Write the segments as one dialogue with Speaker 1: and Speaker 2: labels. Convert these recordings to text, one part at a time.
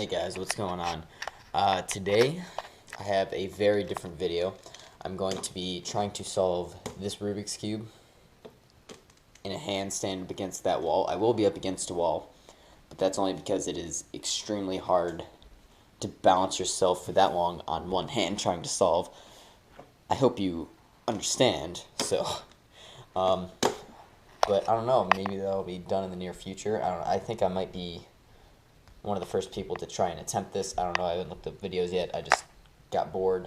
Speaker 1: Hey guys, what's going on? Today I have a very different video. I'm going to be trying to solve this Rubik's Cube in a handstand up against that wall. I will be up against a wall, but that's only because it is extremely hard to balance yourself for that long on one hand trying to solve. I hope you understand, but I don't know, maybe that'll be done in the near future. I don't know. I think I might be one of the first people to try and attempt this. I don't know, I haven't looked up videos yet. I just got bored,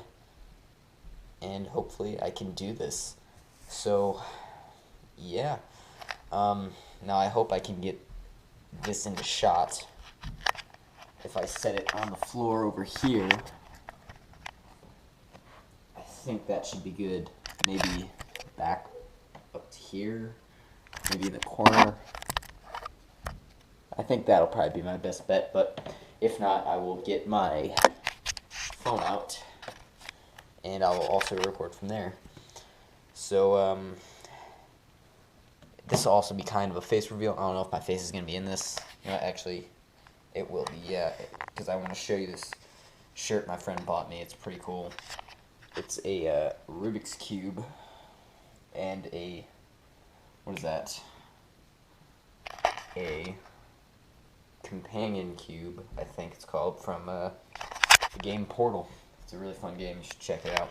Speaker 1: and hopefully I can do this. So, yeah. Now I hope I can get this into shot. If I set it on the floor over here, I think that should be good. Maybe back up to here, maybe in the corner. I think that'll probably be my best bet, but if not, I will get my phone out, and I will also record from there. So, this will also be kind of a face reveal. I don't know if my face is going to be in this. You know, actually, it will be, yeah, because I want to show you this shirt my friend bought me. It's pretty cool. It's a Rubik's Cube and a, what is that? A companion cube, I think it's called, from the game Portal. It's a really fun game. You should check it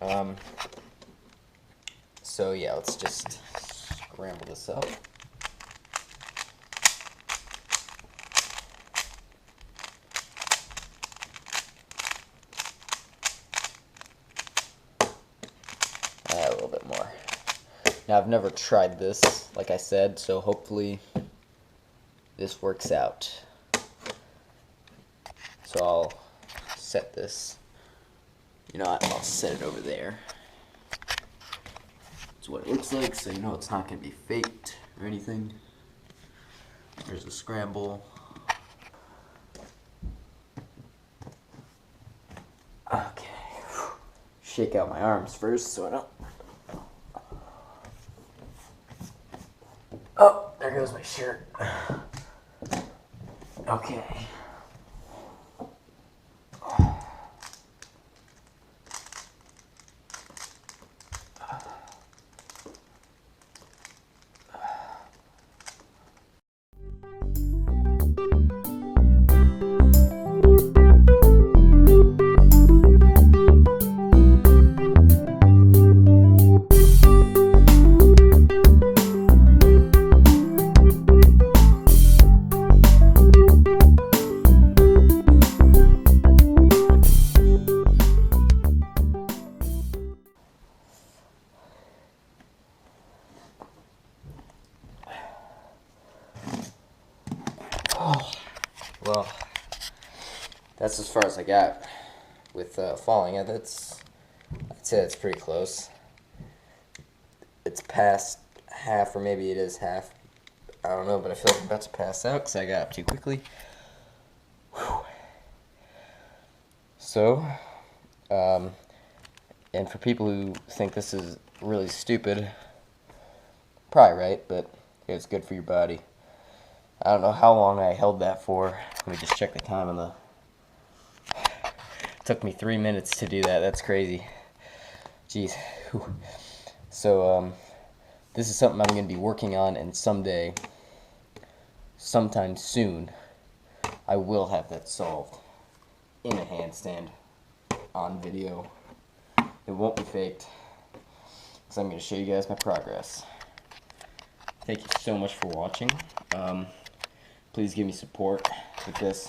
Speaker 1: out. So yeah, let's just scramble this up. A little bit more. Now, I've never tried this, like I said, so hopefully this works out. So I'll set this, I'll set it over there. That's what it looks like, so you know it's not going to be faked or anything. There's a scramble. Okay. Shake out my arms first so I don't. Oh, there goes my shirt. Okay. Well, that's as far as I got with falling. I'd say it's pretty close. It's past half, or maybe it is half. I don't know, but I feel like I'm about to pass out because I got up too quickly. Whew. So, and for people who think this is really stupid, probably right, but it's good for your body. I don't know how long I held that for. Let me just check the time on the... It took me 3 minutes to do that. That's crazy. Jeez. Whew. So, this is something I'm going to be working on, and someday, sometime soon, I will have that solved in a handstand on video. It won't be faked, because I'm going to show you guys my progress. Thank you so much for watching. Please give me support with this,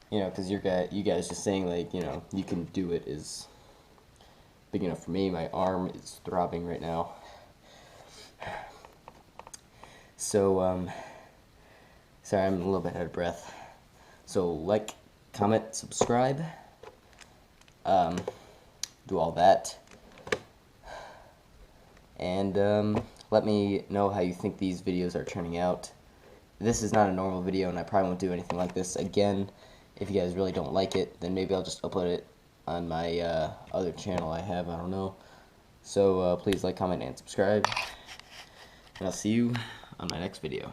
Speaker 1: because you guys just saying, like, you can do it is big enough for me. My arm is throbbing right now. So, sorry, I'm a little bit out of breath. So, like, comment, subscribe, do all that, and let me know how you think these videos are turning out. This is not a normal video, and I probably won't do anything like this again. If you guys really don't like it, then maybe I'll just upload it on my other channel I have. I don't know. So please like, comment, and subscribe. And I'll see you on my next video.